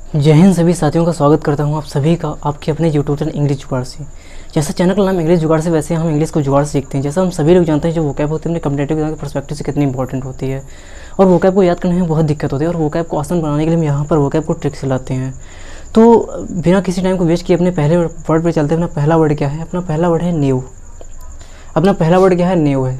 जय हिंद सभी साथियों का स्वागत करता हूं आप सभी का आपके अपने यूट्यूब चैनल इंग्लिश जुगाड़ से। जैसा चैनल का नाम इंग्लिश जुगाड़ से, वैसे हम इंग्लिश को जुगाड़ से सीखते हैं। जैसा हम सभी लोग जानते हैं, जो वोकैब होती है अपने कम्पिटेटिव एग्जाम के पर्सपेक्टिव से कितनी इंपॉर्टेंट होती है और वोकैब को याद करने में बहुत दिक्कत होती है। और वोकैब को आसान बनाने के लिए हम यहाँ पर वोकैब को ट्रिक सिलाते हैं। तो बिना किसी टाइम को वेस्ट किए अपने पहले वर्ड पर चलते हैं। अपना पहला वर्ड क्या है? अपना पहला वर्ड है न्यू। अपना पहला वर्ड क्या है? न्यू है।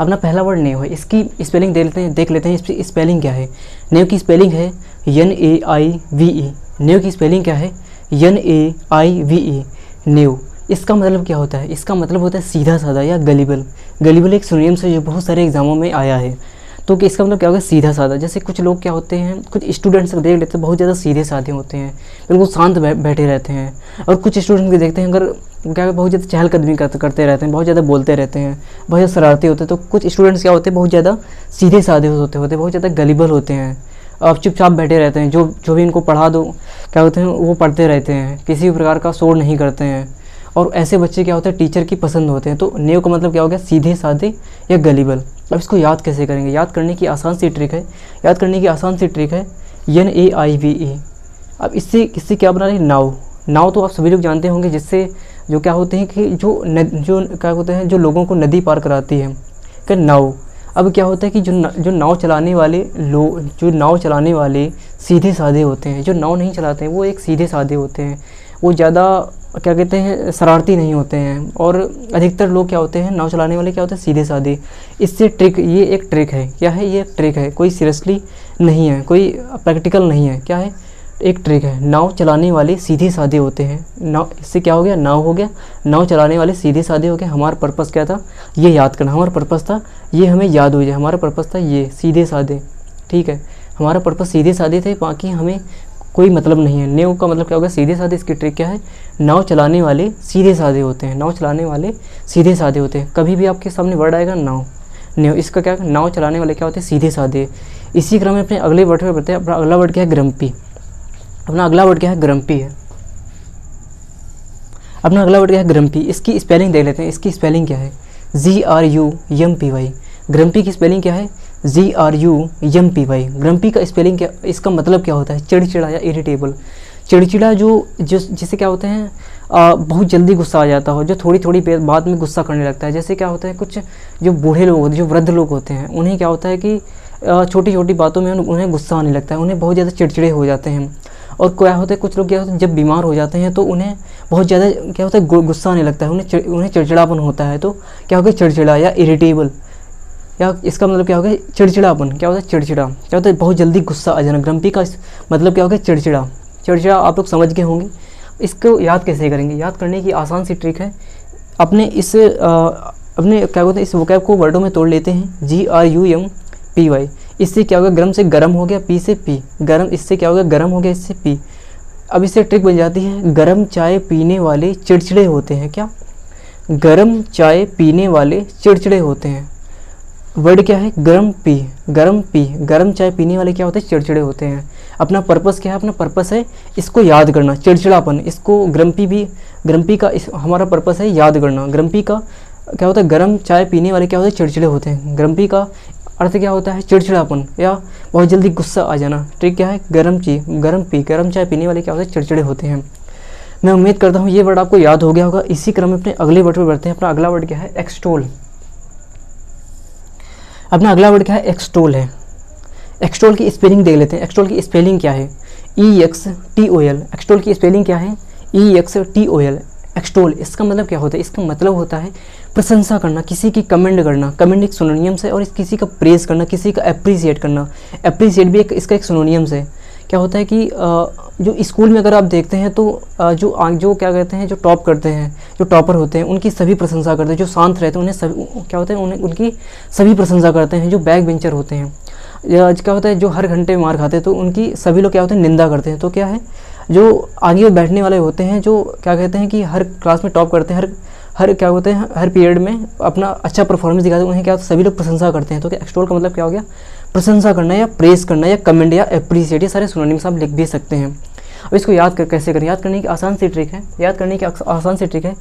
अपना पहला वर्ड न्यू है। इसकी स्पेलिंग देख लेते हैं इसकी स्पेलिंग क्या है। न्यू की स्पेलिंग है NAIVE। न्यू की स्पेलिंग क्या है? NAIVE। न्यू। इसका मतलब क्या होता है? इसका मतलब होता है सीधा साधा या गलीबल। गलीबल एक सिनोनिम से जो बहुत सारे एग्जामों में आया है। तो इसका मतलब क्या होगा? सीधा साधा। जैसे कुछ लोग क्या होते हैं, कुछ स्टूडेंट्स देख लेते हैं बहुत ज़्यादा सीधे साधे होते हैं, बिल्कुल शांत बैठे रहते हैं। और कुछ स्टूडेंट्स को देखते हैं अगर क्या बहुत ज़्यादा चहलकदमी करते रहते हैं, बहुत ज़्यादा बोलते रहते हैं, बहुत ज़्यादा शरारती होते हैं। तो कुछ स्टूडेंट्स क्या होते हैं, बहुत ज़्यादा सीधे साधे होते बहुत ज़्यादा गलीबल होते हैं। अब चुपचाप बैठे रहते हैं, जो भी इनको पढ़ा दो क्या होते हैं वो पढ़ते रहते हैं, किसी भी प्रकार का शोर नहीं करते हैं। और ऐसे बच्चे क्या होते हैं, टीचर की पसंद होते हैं। तो न्यू का मतलब क्या हो गया? सीधे साधे या गलीबल। अब इसको याद कैसे करेंगे? याद करने की आसान सी ट्रिक है NAIVE। अब इससे क्या बना रहे? नाव। नाव तो आप सभी लोग जानते होंगे, जिससे जो क्या होते हैं कि जो क्या होते हैं, जो लोगों को नदी पार कराती है, क्या नाव। अब क्या होता है कि जो नाव चलाने वाले सीधे साधे होते हैं। जो नाव नहीं चलाते हैं वो एक सीधे साधे होते हैं, वो ज़्यादा क्या कहते हैं, शरारती नहीं होते हैं। और अधिकतर लोग क्या होते हैं, नाव चलाने वाले क्या होते हैं, सीधे साधे। इससे ये एक ट्रिक है। क्या है? ये एक ट्रिक है, कोई सीरियसली नहीं है, कोई प्रैक्टिकल नहीं है। क्या है? एक ट्रिक है। नाव चलाने वाले सीधे साधे होते हैं। नाव, इससे क्या हो गया? नाव हो गया। नाव चलाने वाले सीधे साधे हो गए। हमारा पर्पस क्या था? ये याद करना। हमारा पर्पस था ये हमें याद हो जाए। हमारा पर्पस था ये सीधे साधे। ठीक है, हमारा पर्पस सीधे साधे थे, बाकी हमें कोई मतलब नहीं है। न्यू का मतलब क्या होगा? सीधे साधे। इसकी ट्रिक क्या है? नाव चलाने वाले सीधे साधे होते हैं। नाव चलाने वाले सीधे साधे होते हैं। कभी भी आपके सामने वर्ड आएगा नाव, न्यू, इसका क्या? नाव चलाने वाले क्या होते हैं? सीधे साधे। इसी क्रम में अपने अगले वर्ड पर बढ़ते हैं। अपना अगला वर्ड क्या है? ग्रम्पी। अपना अगला वर्ड क्या है? ग्रम्पी है। अपना अगला वर्ड क्या है? ग्रम्पी। इसकी स्पेलिंग देख लेते हैं। इसकी स्पेलिंग क्या है? GRUMPY। ग्रम्पी की स्पेलिंग क्या है? GRUMPY। ग्रम्पी का स्पेलिंग क्या? इसका मतलब क्या होता है? चिड़चिड़ा या इरिटेबल। चिड़चिड़ा जिसे क्या होते हैं, बहुत जल्दी गुस्सा आ जाता हो, जो थोड़ी थोड़ी बात में गुस्सा करने लगता है। जैसे क्या होता है, कुछ जो बूढ़े लोग होते हैं, जो वृद्ध लोग होते हैं, उन्हें क्या होता है कि छोटी छोटी बातों में उन्हें गुस्सा आने लगता है, उन्हें बहुत ज़्यादा चिड़चिड़े हो जाते हैं। और क्या होता है, कुछ लोग क्या होते हैं, जब बीमार हो जाते हैं तो उन्हें बहुत ज़्यादा क्या होता है, गुस्सा आने लगता है, उन्हें चिड़चिड़ापन होता है। तो क्या हो गया? चिड़चिड़ा या इरिटेबल। या इसका मतलब क्या हो गया? चिड़चिड़ापन। क्या होता है? चिड़चिड़ा। क्या होता है? बहुत जल्दी गुस्सा आ जाना। ग्रम्पी का मतलब क्या हो गया? चिड़चिड़ा। चिड़चिड़ा आप लोग समझ गए होंगे। इसको याद कैसे करेंगे? याद करने की आसान सी ट्रिक है। अपने क्या होता है, इस वोकैब को वर्डों में तोड़ लेते हैं। GRUMPY। इससे क्या होगा? गर्म से गर्म हो गया, पी से पी, गर्म। इससे क्या होगा? गर्म हो गया, इससे पी। अब इससे ट्रिक बन जाती है, गर्म चाय पीने वाले चिड़चिड़े होते हैं। क्या? गर्म चाय पीने वाले चिड़चिड़े होते हैं। वर्ड क्या है? गर्म पी। गर्म पी, गर्म चाय पीने वाले क्या होते हैं? चिड़चिड़े होते हैं। अपना पर्पस क्या है? अपना पर्पस है इसको याद करना, चिड़चिड़ापन। इसको ग्रम्पी का हमारा पर्पस है याद करना। ग्रम्पी का क्या होता है? गर्म चाय पीने वाले क्या होते हैं? चिड़चिड़े होते हैं। ग्रम्पी का अर्थ क्या होता है? चिड़चिड़ापन या बहुत जल्दी गुस्सा आ जाना। ट्रिक क्या है? गर्म पी, गर्म चाय पीने वाले क्या होते हैं? चिड़चिड़े होते हैं। मैं उम्मीद करता हूँ ये वर्ड आपको याद हो गया होगा। इसी क्रम में अपने अगले वर्ड पर बढ़ते हैं। अपना अगला वर्ड क्या है? एक्सटोल। अपना अगला वर्ड क्या है? एक्सटोल है। एक्सटोल की स्पेलिंग देख लेते हैं। एक्सटोल की स्पेलिंग क्या है? EXTOL। एक्सटोल की स्पेलिंग क्या है? EXTOL। एक्सटोल, इसका मतलब क्या होता है? इसका मतलब होता है प्रशंसा करना, किसी की कमेंट करना। कमेंट एक सिनोनिम्स है, और किसी का प्रेज करना, किसी का अप्रिसिएट करना। अप्रिसिएट भी इसका एक सिनोनिम्स है। क्या होता है कि जो स्कूल में अगर आप देखते हैं तो जो क्या कहते हैं, जो टॉप करते हैं, जो टॉपर होते हैं, उनकी सभी प्रशंसा करते हैं। जो शांत रहते हैं उन्हें सभी क्या होता है, उनकी सभी प्रशंसा करते हैं। जो बैक बेंचर होते हैं, या क्या होता है, जो हर घंटे मार खाते हैं, तो उनकी सभी लोग क्या होते हैं, निंदा करते हैं। तो क्या है, जो आगे बैठने वाले होते हैं, जो क्या कहते हैं कि हर क्लास में टॉप करते हैं, हर क्या होते हैं, हर पीरियड में अपना अच्छा परफॉर्मेंस दिखाते हैं, उन्हें क्या सभी लोग प्रशंसा करते हैं। तो क्या एक्सटोल का मतलब क्या हो गया? प्रशंसा करना, या प्रेस करना, या कमेंट, या अप्रिसिएट। ये सारे सिनोनिम्स आप लिख भी सकते हैं। अब इसको कैसे करें? याद करने की आसान सी ट्रिक है।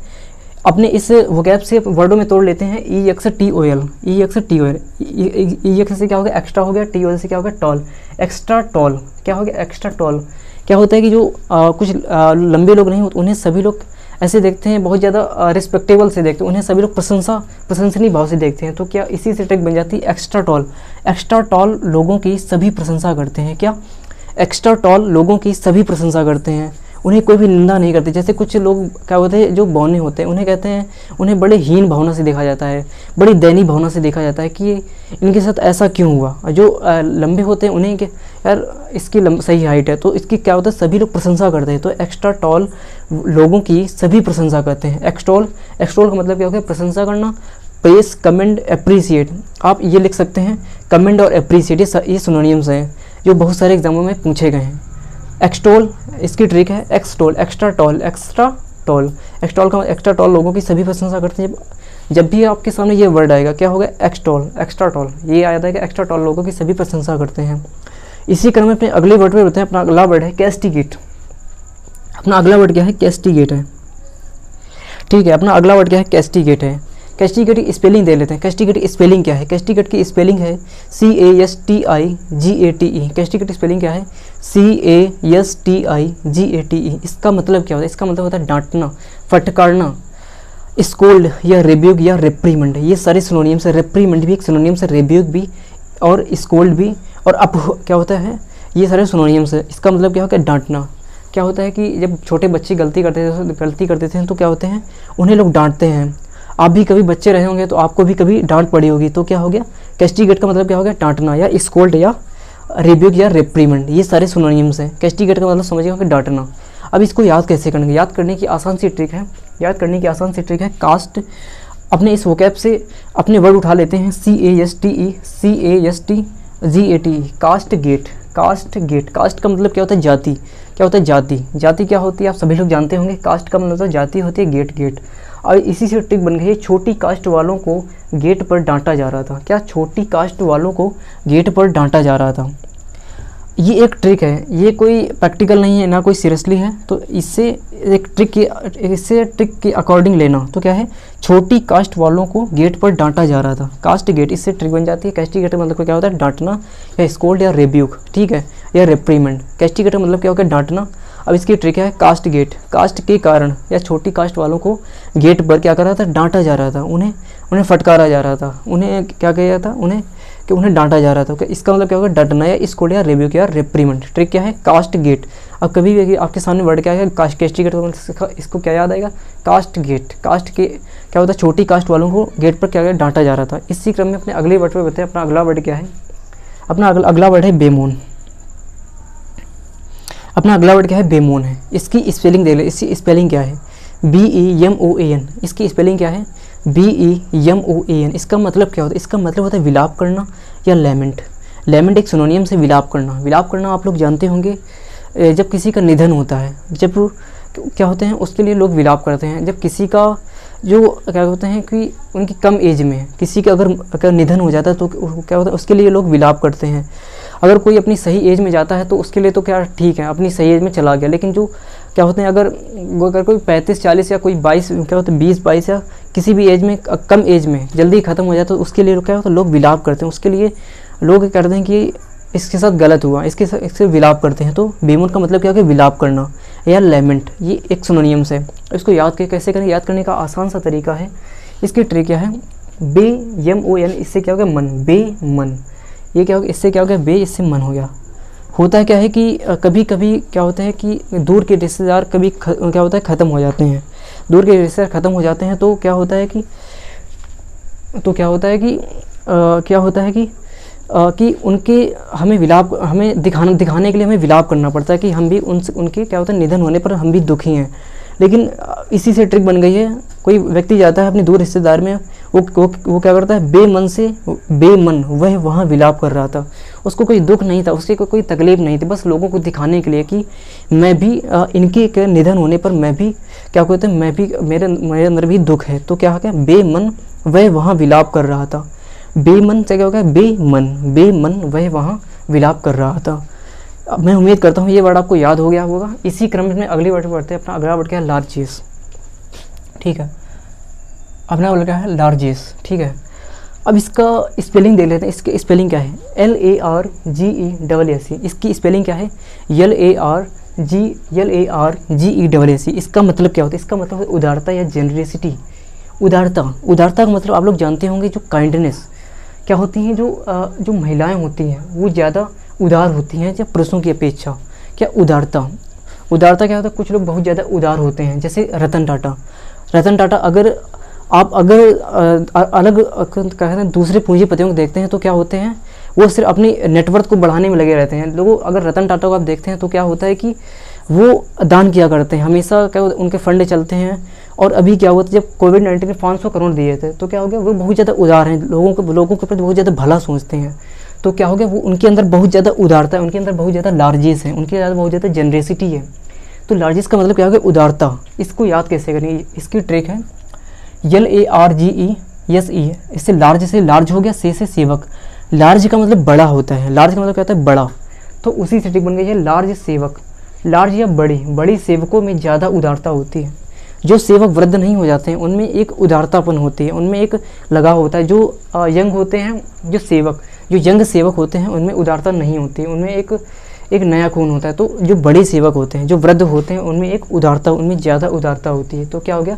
अपने इस वोकैब से वर्डों में तोड़ लेते हैं। ई एक्स टी ओ एल, ई एक्स टी ओ एल, ई एक्स से क्या हो गया एक्स्ट्रा हो गया, टी ओ एल से क्या हो गया टॉल, एक्स्ट्रा टॉल, क्या हो गया एक्स्ट्रा टॉल। क्या होता है कि जो कुछ लंबे लोग नहीं होते उन्हें सभी लोग ऐसे देखते हैं, बहुत ज़्यादा रिस्पेक्टेबल से देखते हैं, उन्हें सभी लोग प्रशंसनीय भाव से देखते हैं। तो क्या इसी से ट्रिक बन जाती है एक्स्ट्रा टॉल। एक्स्ट्रा टॉल लोगों की सभी प्रशंसा करते हैं। क्या एक्स्ट्रा टॉल लोगों की सभी प्रशंसा करते हैं, उन्हें कोई भी निंदा नहीं करते। जैसे कुछ लोग क्या होते हैं जो बौने होते हैं उन्हें कहते हैं, उन्हें बड़े हीन भावना से देखा जाता है, बड़ी दयनीय भावना से देखा जाता है कि इनके साथ ऐसा क्यों हुआ। और जो लंबे होते हैं उन्हें कि यार इसकी सही हाइट है, तो इसकी क्या होता है सभी लोग प्रशंसा करते हैं। तो एक्स्ट्रा टॉल लोगों की सभी प्रशंसा करते हैं। एक्सटॉल, एक्सटॉल का मतलब क्या होता है प्रशंसा करना, प्रेस, कमेंड, अप्रिसिएट। आप ये लिख सकते हैं कमेंड और अप्रिसिएट, ये सिनोनिम्स हैं जो बहुत सारे एग्जामों में पूछे गए हैं। एक्सटॉल, इसकी ट्रिक है extol, extra tall, extra tall. Extol का एक्स्ट्रा टॉल लोगों की सभी प्रशंसा करते हैं। जब भी आपके सामने ये वर्ड आएगा क्या होगा एक्सटॉल, एक्स्ट्रा टॉल, ये आ जाता है कि एक्स्ट्रा टॉल लोगों की सभी प्रशंसा करते हैं। इसी क्रम में अपने अगले वर्ड पे बढ़ते हैं। अपना अगला वर्ड है कैस्टिगेट। अपना अगला वर्ड क्या है कैस्टिगेट है, ठीक है। अपना अगला वर्ड क्या है कैस्टिगेट है। कैस्टिगेट की स्पेलिंग दे लेते हैं। कैस्टिगेट की स्पेलिंग क्या है, कैस्टिगेट की स्पेलिंग है CASTIGATE। कैस्टिगेट की स्पेलिंग क्या है CASTIGATE। इसका मतलब क्या होता है, इसका मतलब होता है डांटना, फटकारना, स्कोल्ड या रिब्यूक या रेप्रीमेंड। ये सारे सिनोनिम्स है। रेप्रीमेंड भी एक सिनोनिम्स है, रिब्यूक भी और स्कोल्ड भी और क्या होता है, ये सारे सिनोनिम्स है। इसका मतलब क्या होता है डांटना। क्या होता है कि जब छोटे बच्चे गलती करते थे तो क्या होते हैं उन्हें लोग डांटते हैं। आप भी कभी बच्चे रहे होंगे तो आपको भी कभी डांट पड़ी होगी, तो क्या हो गया कैस्टिगेट का मतलब क्या हो गया डांटना या स्कोल्ड या रिब्यूक या रेप्रीमेंड। ये सारे सिनोनिम्स हैं। कैस्टिगेट का मतलब समझिएगा कि डांटना। अब इसको याद कैसे करेंगे, याद करने की आसान सी ट्रिक है, याद करने की आसान सी ट्रिक है कास्ट। अपने इस वोकैब से अपने वर्ड उठा लेते हैं CASTE, caste gate, caste gate. Caste का मतलब क्या होता है जाति, क्या होता है जाति। जाति क्या होती है आप सभी लोग जानते होंगे। कास्ट का मतलब जाति होती है, गेट, गेट। और इसी से ट्रिक बन गई है, छोटी कास्ट वालों को गेट पर डांटा जा रहा था। क्या छोटी कास्ट वालों को गेट पर डांटा जा रहा था। ये एक ट्रिक है, ये कोई प्रैक्टिकल नहीं है ना कोई सीरियसली है। तो इससे एक ट्रिक के अकॉर्डिंग लेना तो क्या है छोटी कास्ट वालों को गेट पर डांटा जा रहा था। कास्ट गेट, इससे ट्रिक बन जाती है। कैस्टिगेट मतलब क्या होता है डांटना या स्कोल्ड या रिब्यूक, ठीक है, या रेप्रीमेंड। कैस्टिगेट मतलब क्या होगा डांटना। अब इसकी ट्रिक है कास्ट गेट। कास्ट के कारण या छोटी कास्ट वालों को गेट पर क्या कर रहा था डांटा जा रहा था, उन्हें फटकारा जा रहा था, उन्हें क्या किया जाता उन्हें डांटा जा रहा था। इसका मतलब क्या होगा डांटना या स्कोल्ड या रिब्यूक या रेप्रीमेंड। ट्रिक क्या है कास्ट गेट। अब कभी भी आपके सामने वर्ड क्या है कैस्टिगेट, इसको क्या याद आएगा कास्ट गेट। कास्ट के क्या होता है छोटी कास्ट वालों को गेट पर क्या डांटा जा रहा था। इसी क्रम में अपने अगले वर्ड पर बताएं। अपना अगला वर्ड क्या है, अपना अगला वर्ड है बेमोन। अपना अगला वर्ड क्या है बेमोन है। इसकी स्पेलिंग देख ले, इसकी स्पेलिंग क्या है BEMOAN। इसकी स्पेलिंग क्या है BEMOAN। इसका मतलब क्या होता है, इसका मतलब होता है विलाप करना या लेमेंट। लेमेंट एक सिनोनियम से विलाप करना। विलाप करना आप लोग जानते होंगे, जब किसी का निधन होता है, जब क्या होते हैं उसके लिए लोग विलाप करते हैं। जब किसी का जो क्या होते हैं कि उनकी कम एज में किसी का अगर निधन हो जाता है तो क्या होता है उसके लिए लोग विलाप करते हैं। अगर कोई अपनी सही एज में जाता है तो उसके लिए तो क्या ठीक है अपनी सही एज में चला गया, लेकिन जो क्या होते हैं अगर कोई 35-40 या कोई 22 क्या होता है 20-22 या किसी भी एज में कम एज में जल्दी ख़त्म हो जाता है तो उसके लिए क्या होता है लोग विलाप करते हैं। उसके लिए लोग करते हैं कि इसके साथ गलत हुआ, इससे विलाप करते हैं। तो बेमोन का मतलब क्या है विलाप करना या लेमेंट। ये एक सिनोनिम्स है। इसको याद कैसे करें, याद करने का आसान सा तरीका है। इसकी ट्रिक क्या है BEMON। इससे क्या हो गया मन, बेमन। ये क्या हो गया, इससे क्या हो गया बे, इससे मन हो गया। होता है क्या है कि कभी कभी क्या होता है कि दूर के रिश्तेदार कभी क्या होता है ख़त्म हो जाते हैं। दूर के रिश्तेदार ख़त्म हो जाते हैं तो क्या होता है कि उनके हमें दिखाने के लिए हमें विलाप करना पड़ता है कि हम भी उनके क्या होता है निधन होने पर हम भी दुखी हैं। लेकिन इसी से ट्रिक बन गई है। कोई व्यक्ति जाता है अपने दूर रिश्तेदार में, वो क्या करता है बेमन वह वहाँ विलाप कर रहा था। उसको कोई दुख नहीं था, उसकी कोई तकलीफ नहीं थी, बस लोगों को दिखाने के लिए कि मैं भी इनके निधन होने पर मैं भी क्या कहते हैं मैं भी मेरे अंदर भी दुख है। तो क्या हो गया बेमन वह वहाँ विलाप कर रहा था। बेमन से क्या हो गया बेमन वह वहाँ विलाप कर रहा था। मैं उम्मीद करता हूँ ये वर्ड आपको याद हो गया होगा। इसी क्रम में अगले वर्ड पर बढ़ते हैं। अपना अगला वर्ड क्या है लार्जेस्ट, ठीक है। अपना वाला क्या है लार्जेस्ट, ठीक है। अब इसका स्पेलिंग देख लेते हैं, इसकी स्पेलिंग क्या है, LARGESSE, इसकी स्पेलिंग क्या है LARGESSE। इसका मतलब क्या होता है, इसका मतलब है उदारता या जेनरसिटी। उदारता का मतलब आप लोग जानते होंगे, जो काइंडनेस क्या होती हैं, जो महिलाएं होती हैं वो ज़्यादा उदार होती हैं जब पुरुषों की अपेक्षा। क्या उदारता क्या होता है, कुछ लोग बहुत ज़्यादा उदार होते हैं, जैसे रतन टाटा। अगर आप अलग कहते हैं दूसरे पूंजीपतियों को देखते हैं तो क्या होते हैं, वो सिर्फ अपनी नेटवर्थ को बढ़ाने में लगे रहते हैं लोगों। अगर रतन टाटा को आप देखते हैं तो क्या होता है कि वो दान किया करते हैं हमेशा, क्या उनके फंड चलते हैं। और अभी क्या हुआ था, जब कोविड-19 में 500 करोड़ दिए थे तो क्या हो गया, वो बहुत ज़्यादा उदार हैं, लोगों के प्रति बहुत ज़्यादा भला सोचते हैं। तो क्या हो गया, वो उनके अंदर बहुत ज़्यादा उदारता है, उनके अंदर बहुत ज़्यादा लार्जेस है, उनके अंदर बहुत ज़्यादा जनरेसिटी है। तो लार्जेस का मतलब क्या हो गया, उदारता। इसको याद कैसे करें, इसकी ट्रिक है LARGESE। इससे लार्ज हो गया, से सेवक। लार्ज का मतलब बड़ा होता है, लार्ज का मतलब क्या होता है, बड़ा। तो उसी से ट्रिक बन गई है लार्ज सेवक। लार्ज या बड़ी सेवकों में ज़्यादा उदारता होती है। जो सेवक वृद्ध नहीं हो जाते हैं उनमें एक उदारतापन होती है, उनमें एक लगाव होता है। जो यंग होते हैं, जो यंग सेवक होते हैं उनमें उदारता नहीं होती, उनमें एक नया खून होता है। तो जो बड़े सेवक होते हैं, जो वृद्ध होते हैं, उनमें एक उदारता, उनमें ज़्यादा उदारता होती है। तो क्या हो गया,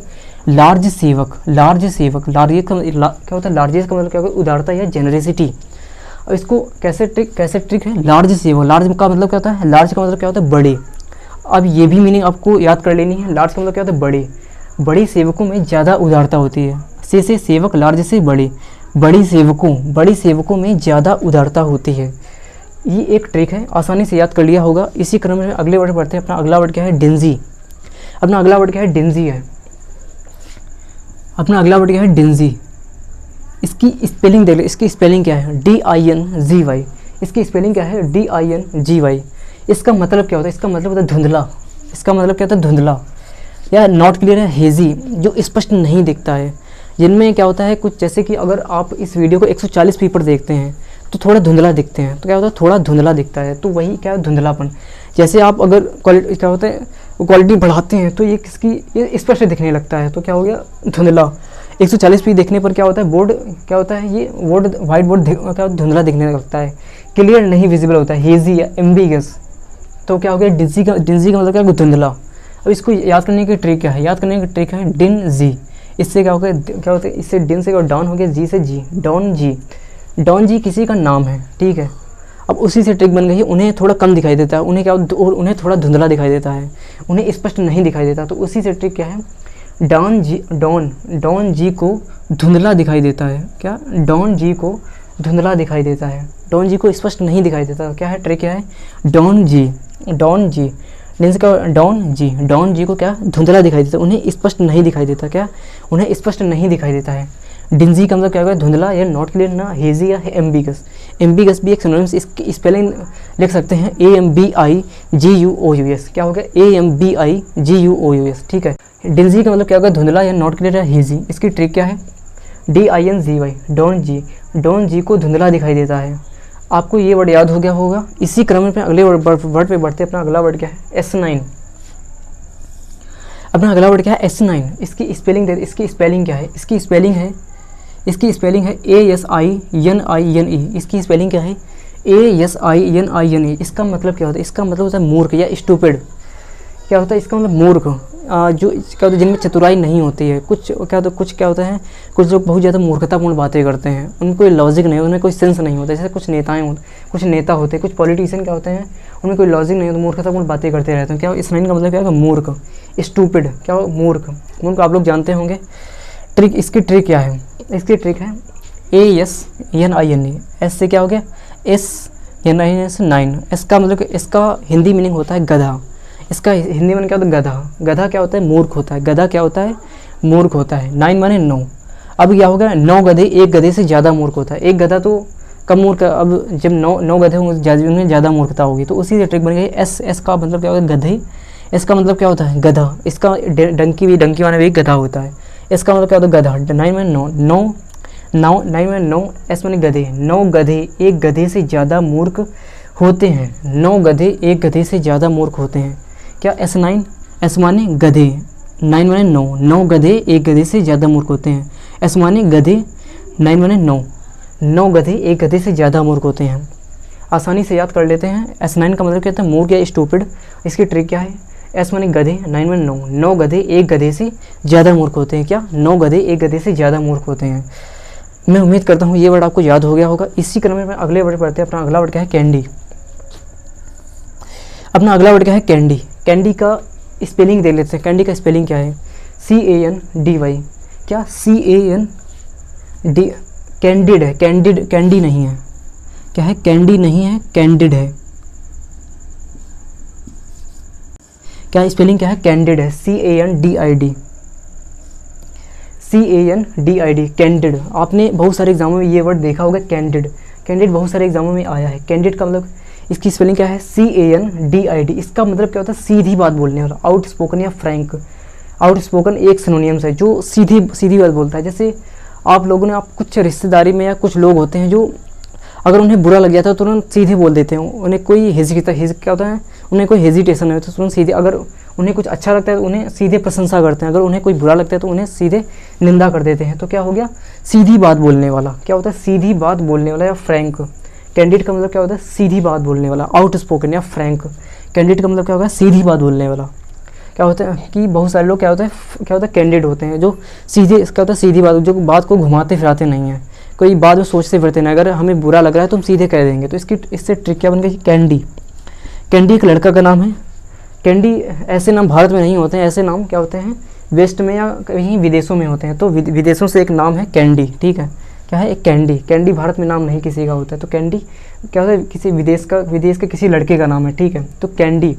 लार्ज सेवक। लार्जेस का क्या होता है, लार्जेस का मतलब क्या होगा, उदारता या जेनरसिटी। और इसको कैसे ट्रिक है, लार्ज सेवक। लार्ज का मतलब क्या होता है, लार्ज का मतलब क्या होता है, बड़े। अब ये भी मीनिंग आपको याद कर लेनी है, लार्ज का मतलब क्या होता है, बड़े सेवकों में ज़्यादा उदारता होती है। से सेवक, लार्ज से बड़े, बड़ी सेवकों में ज़्यादा उदारता होती है। ये एक ट्रिक है, आसानी से याद कर लिया होगा। इसी क्रम में अगले वर्ड पढ़ते हैं। अपना अगला वर्ड क्या है, डिंजी। अपना अगला वर्ड क्या है, डिंजी है। इसकी स्पेलिंग देख लो, इसकी स्पेलिंग क्या है, DINGY। इसकी स्पेलिंग क्या है, DINGY। इसका मतलब क्या होता है, इसका मतलब होता है धुंधला। इसका मतलब क्या होता है, धुंधला या नॉट क्लियर है, हेजी, जो स्पष्ट नहीं दिखता है। जिनमें क्या होता है, कुछ जैसे कि अगर आप इस वीडियो को 140 पी पर देखते हैं तो थोड़ा धुंधला दिखते हैं। तो क्या होता है, थोड़ा धुंधला दिखता है, तो वही क्या है, धुंधलापन। जैसे आप अगर क्वालिटी क्या होता है, क्वालिटी बढ़ाते हैं तो ये स्पष्ट दिखने लगता है, तो क्या हो गया, धुंधला। 140 पी देखने पर क्या होता है, बोर्ड क्या होता है, ये बोर्ड वाइट बोर्ड क्या धुंधला दिखने लगता है, क्लियर नहीं विजिबल होता है, हेजी या एम्बिगस। तो क्या हो गया, डिंजी का मतलब क्या है, धुंधला। अब इसको याद करने की ट्रिक क्या है, डिन-जी। इससे क्या होता है, इससे डिन से डाउन हो गया, जी से जी, डॉन जी किसी का नाम है, ठीक है। अब उसी से ट्रिक बन गई है, उन्हें थोड़ा कम दिखाई देता है, उन्हें थोड़ा धुंधला दिखाई देता है, उन्हें स्पष्ट नहीं दिखाई देता। तो उसी से ट्रिक क्या है, डॉन जी को धुंधला दिखाई देता है। क्या, डॉन जी को धुंधला दिखाई देता है, डॉन जी को स्पष्ट नहीं दिखाई देता। क्या है ट्रिक, क्या है, डॉन जी डॉन जी को क्या, धुंधला दिखाई देता है, उन्हें स्पष्ट नहीं दिखाई देता। क्या, उन्हें स्पष्ट नहीं दिखाई देता है। डिंजी का मतलब क्या होगा, धुंधला या नॉट क्लियर ना, हेजी या एम्बिगस। एम्बिगस भी एक सिनोनिम्स, इसकी स्पेलिंग लिख सकते हैं AMBIGUOUS। क्या हो गया, AMBIGUOUS, ठीक है। डिंजी का मतलब क्या होगा, धुंधला या नॉट क्लियर या हेजी। इसकी ट्रिक क्या है, DINGY, डॉन जी को धुंधला दिखाई देता है। आपको ये वर्ड याद हो गया होगा। इसी क्रम में अगले वर्ड पे बढ़ते हैं। अपना अगला वर्ड क्या है, S9। अपना अगला वर्ड क्या है, S9। इसकी स्पेलिंग क्या है, इसकी स्पेलिंग है ASININE। इसकी स्पेलिंग क्या है, ASININE। इसका मतलब क्या होता है, इसका मतलब होता है मूर्ख या स्टूपिड। क्या होता है, इसका मतलब मूर्ख, जो क्या होता है, जिनमें चतुराई नहीं होती है। कुछ क्या होता है, कुछ लोग बहुत ज़्यादा मूर्खतापूर्ण बातें करते हैं, उनको कोई लॉजिक नहीं होता, उनमें कोई सेंस नहीं होता। जैसे कुछ नेता होते हैं, कुछ पॉलिटिशियन क्या होते हैं, उनमें कोई लॉजिक नहीं होता, मूर्खतापूर्ण बातें करते रहते हैं। क्या S9 का मतलब क्या है, मूर्ख, स्टूपिड। क्या हो, मूर्ख आप लोग जानते होंगे। इसकी ट्रिक क्या है, इसकी ट्रिक है ASNINE। एस से क्या हो गया, SNINE। इसका मतलब, इसका हिंदी मीनिंग होता है गधा। इसका हिंदी में क्या होता है, गधा क्या होता है, मूर्ख होता है। गधा क्या होता है, मूर्ख होता है। 9 माने 9। अब क्या होगा, 9 गधे एक गधे से ज़्यादा मूर्ख होता है। एक गधा तो कम मूर्ख, अब जब 9 गधे होंगे उनमें ज़्यादा मूर्खता होगी। तो उसी से ट्रिक बन गई। एस का मतलब क्या होता है, गधे। इसका मतलब क्या होता है, गधा। इसका डंकी वाला भी गधा होता है। इसका मतलब क्या होता है, गधा। 9 में 9, एस माने गधे। 9 गधे एक गधे से ज़्यादा मूर्ख होते हैं। 9 गधे एक गधे से ज़्यादा मूर्ख होते हैं। क्या, S9, एस माने गधे, 9 माने 9 गधे एक गधे से ज़्यादा मूर्ख होते हैं। एस माने गधे, 9 माने 9, 9 गधे एक गधे से ज़्यादा मूर्ख होते हैं। आसानी से याद कर लेते हैं। S9 का मतलब क्या होता है, मूर्ख या स्टूपिड। इसकी ट्रिक क्या है, एस माने गधे, 9 माने 9, 9 गधे एक गधे से ज़्यादा मूर्ख होते हैं। क्या, 9 गधे एक गधे से ज़्यादा मूर्ख होते हैं। मैं उम्मीद करता हूँ ये वर्ड आपको याद हो गया होगा। इसी क्रम में अगले वर्ड पढ़ते हैं। अपना अगला वर्ड क्या है, कैंडी। अपना अगला वर्ड क्या है, कैंडी। कैंडी का स्पेलिंग देख लेते हैं। कैंडी का स्पेलिंग क्या है, CANDY। क्या, CAND, कैंडिड है, कैंडिड, कैंडी नहीं है। क्या है, कैंडी नहीं है, कैंडिड है। क्या स्पेलिंग क्या है, कैंडिड है, CANDID, CANDID, कैंडिड। आपने बहुत सारे एग्जामों में ये वर्ड देखा होगा, कैंडिड। कैंडिड बहुत सारे एग्जामों में आया है। कैंडिड का मतलब, इसकी स्पेलिंग क्या है, CANDID। इसका मतलब क्या होता है, सीधी बात बोलने वाला, आउट स्पोकन या फ्रैंक। आउट स्पोकन एक सिनोनियम्स है जो सीधी बात बोलता है। जैसे आप लोगों ने, आप कुछ रिश्तेदारी में या कुछ लोग होते हैं जो अगर उन्हें बुरा लग जाता है तो तुरंत सीधे बोल देते हैं। उन्हें कोई क्या होता है, उन्हें कोई हेजिटेशन नहीं होता, तुरंत सीधे। अगर उन्हें कुछ अच्छा लगता है तो उन्हें सीधे प्रशंसा करते हैं, अगर उन्हें कोई बुरा लगता है तो उन्हें सीधे निंदा कर देते हैं। तो क्या हो गया, सीधी बात बोलने वाला। क्या होता है, सीधी बात बोलने वाला या फ्रैंक। कैंडिड का मतलब क्या होता है, सीधी बात बोलने वाला, आउट स्पोकन या फ्रैंक। कैंडिड का मतलब क्या होगा, सीधी बात बोलने वाला। क्या होता है कि बहुत सारे लोग क्या होता है कैंडिड होते हैं, जो सीधे, इसका होता है सीधी बात, जो बात को घुमाते फिराते नहीं हैं, कोई बाद में सोचते फिरते नहीं। अगर हमें बुरा लग रहा है तो हम सीधे कह देंगे। तो इससे ट्रिक क्या बन गई, कैंडी। कैंडी एक लड़का का नाम है। कैंडी ऐसे नाम भारत में नहीं होते हैं, ऐसे नाम क्या होते हैं, वेस्ट में या कहीं विदेशों में होते हैं। तो विदेशों से एक नाम है कैंडी, ठीक है। क्या है, एक कैंडी। कैंडी भारत में नाम नहीं किसी का होता है। तो कैंडी क्या होता है, किसी विदेश के किसी लड़के का नाम है, ठीक है। तो कैंडी,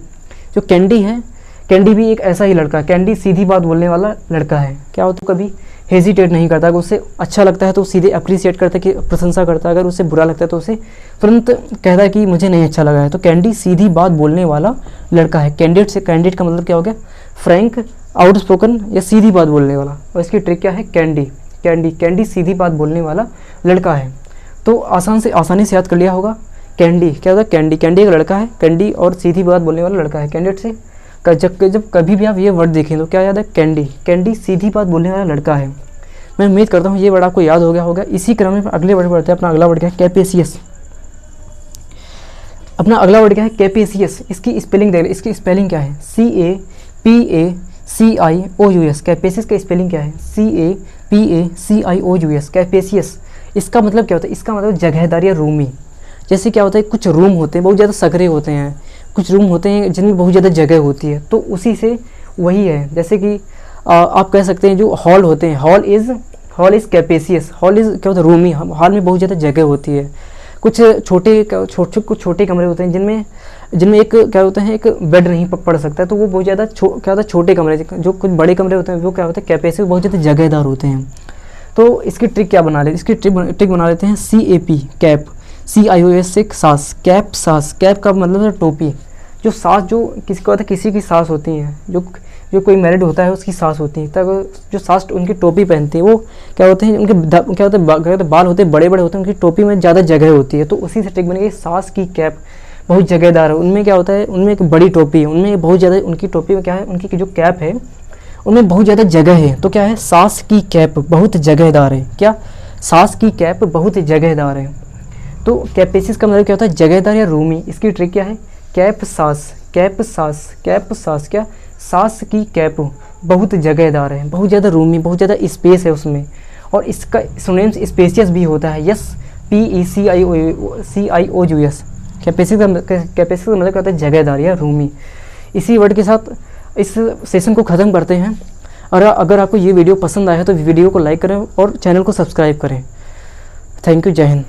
जो कैंडी है, कैंडी भी एक ऐसा ही लड़का है। कैंडी सीधी बात बोलने वाला लड़का है। क्या होता है, कभी हेजिटेट नहीं करता। अगर उसे अच्छा लगता है तो सीधे अप्रिसिएट करता है, कि प्रशंसा करता है। अगर उसे बुरा लगता है तो उसे तुरंत कहता है कि मुझे नहीं अच्छा लगा है। तो कैंडी सीधी बात बोलने वाला लड़का है। कैंडिड का मतलब क्या हो गया, फ्रैंक, आउट स्पोकन या सीधी बात बोलने वाला। और इसकी ट्रिक क्या है, कैंडी सीधी बात बोलने वाला लड़का है। तो आसानी से याद कर लिया होगा। कैंडी क्या होता है, कैंडी एक लड़का है, कैंडी और सीधी बात बोलने वाला लड़का है। कैंडिड से जब कभी भी आप ये वर्ड देखें तो क्या याद है, कैंडी सीधी बात बोलने वाला लड़का है। मैं उम्मीद करता हूँ ये वर्ड आपको याद हो गया होगा। इसी क्रम में अगले वर्ड पढ़ते हैं। अपना अगला वर्ड क्या है, कैपेसियस। अपना अगला वर्ड क्या है, कैपेसियस। इसकी स्पेलिंग देख, इसकी स्पेलिंग क्या है, CAPACIOUS। कैपेसियस का स्पेलिंग क्या है, CAPACIOUS, कैपेसियस। इसका मतलब क्या होता है, इसका मतलब जगहदार या रूमी। जैसे क्या होता है, कुछ रूम होते हैं बहुत ज़्यादा सकरे होते हैं, कुछ रूम होते हैं जिनमें बहुत ज़्यादा जगह होती है। तो उसी से वही है। जैसे कि आप कह सकते हैं जो हॉल होते हैं, हॉल इज़ कैपेसियस। हॉल इज़ क्या होता है, रूमी। हॉल में बहुत ज़्यादा जगह होती है। कुछ छोटे कमरे होते हैं जिनमें एक क्या होता है, एक बेड नहीं पड़ सकता है। तो वो बहुत ज़्यादा क्या होता है, छोटे कमरे। जो कुछ बड़े कमरे होते हैं वो क्या होता है, कैपेसियस, बहुत ज़्यादा जगहदार होते हैं। तो इसकी ट्रिक क्या बना लेते हैं, इसकी ट्रिक बना लेते हैं CAP, कैप। CIOS से सास, कैप सास। कैप का मतलब है टोपी। जो सास, जो किसी को होता है, किसी की सास होती हैं, जो कोई मैरिड होता है उसकी सास होती है। तब जो सास उनकी टोपी पहनती है, वो क्या होते हैं, उनके क्या होते हैं, बाल होते हैं बड़े बड़े होते हैं, उनकी टोपी में ज़्यादा जगह होती है। तो उसी से ट्रिक बनेगी, सास की कैप बहुत जगहदार है। उनमें क्या होता है, उनमें एक बड़ी टोपी है, उनमें बहुत ज़्यादा, उनकी टोपी में क्या है, उनकी जो कैप है उनमें बहुत ज़्यादा जगह है। तो क्या है, सास की कैप बहुत जगहदार है। क्या, सास की कैप बहुत जगहदार है। तो कैपेसियस का मतलब क्या होता है, जगहदार या रूमी। इसकी ट्रिक क्या है, कैप सास। क्या, सास की कैप बहुत जगहदार है, बहुत ज़्यादा रूमी, बहुत ज़्यादा स्पेस है उसमें। और इसका सिनोनिम्स स्पेशियस भी होता है, PECIOUS। कैपेसियस का मतलब क्या होता है, जगहदार या रूमी। इसी वर्ड के साथ इस सेशन को ख़त्म करते हैं। और अगर आपको ये वीडियो पसंद आया है तो वीडियो को लाइक करें और चैनल को सब्सक्राइब करें। थैंक यू, जय हिंद।